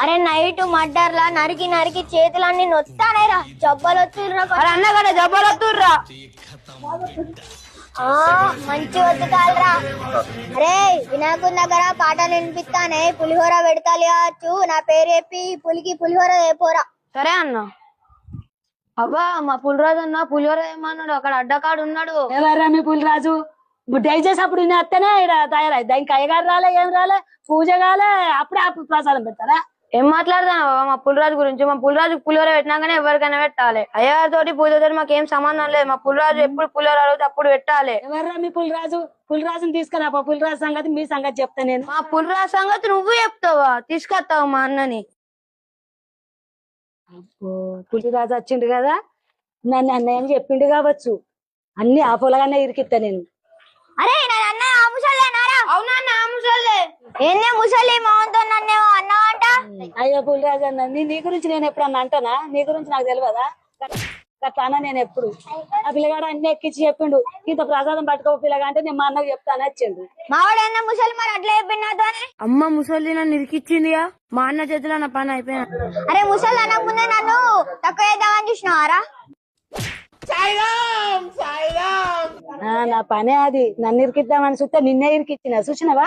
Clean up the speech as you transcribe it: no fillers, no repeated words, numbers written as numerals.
అరే నైట్ మడ్డర్లా నరికి నరికి చేతులన్నీ నొత్తానేరా జబ్బలు వస్తుర్రా అన్న కదా జబ్బలు వస్తుర్రా మంచి వద్దుతాలరా. అరే వినాయకుని దగ్గర పాటలు వినిపిస్తానే పులిహోర పెడతాలి కావచ్చు. నా పేరు చెప్పి పులికి పులిహోర వేపోరా. సరే అన్న. అబ్బా మా పులిరాజు అన్న పులిహోర ఏమన్నాడు అక్కడ అడ్డకాడు ఉన్నాడు. ఎవర్రా మీ పులిరాజు? దయచేసి అప్పుడు నేను వస్తేనే ఇక్కడ తయారై దానికి అయ్యగారు రాలే ఏం రాలే పూజ కాలే అప్పుడే అప్పుడు ప్రసాదం పెడతారా? ఏం మాట్లాడతాను మా పులిరాజు గురించి? మా పులిరాజు పులిహోర పెట్టినాకనే ఎవరికైనా పెట్టాలి. అయ్యగారితోటి పూజతోటి మాకేం సంబంధం లేదు. మా పులిరాజు ఎప్పుడు పులిహోర అడిగితే అప్పుడు పెట్టాలి. ఎవర్రా మీ పులిరాజు? పులిరాజుని తీసుకురా. పులిరాజు సంగతి మీ సంగతి చెప్తా నేను. మా పులిరాజు సంగతి నువ్వు చెప్తావా? తీసుకొస్తావు మా అన్నని. అబ్బో పులిరాజు వచ్చిండు కదా నన్ను అన్నయ్య చెప్పిండు కావచ్చు. అన్ని ఆ పొలగానే ఇరికిత్తా నేను. అరే అన్న ఆ ముసలేనారా? అవునా ముసలే. ఏందే ముసలి మోహన్తో నన్నేమో అన్నావంట. అయ్యో పులిరాజు అన్న నీ గురించి నేను ఎప్పుడన్నా అంటానా? నీ గురించి నాకు తెలియదా? అట్లా నేను ఎప్పుడు ఆ పిల్లగాడు అన్ని ఎక్కించి చెప్పిండు. ఇంత ప్రసాదం పట్టుకో పిల్లగా అంటే నేను మా అన్నకు చెప్తాను వచ్చిండు. మావాడు అన్న ముసలి మరి అట్లా చెప్పిండు నాతో. అమ్మ ముసలి నన్ను ఇరికిచ్చిందిగా. మా అన్న చేతిలో నా పని అయిపోయినా. అరే ముసలి అనక ముందే నన్ను తక్కువ చేద్దామని చూసినావారా? నా పనే అది. నన్ను ఇరికిద్దామని చూస్తే నిన్నే ఇరికిచ్చిన చూసినవా?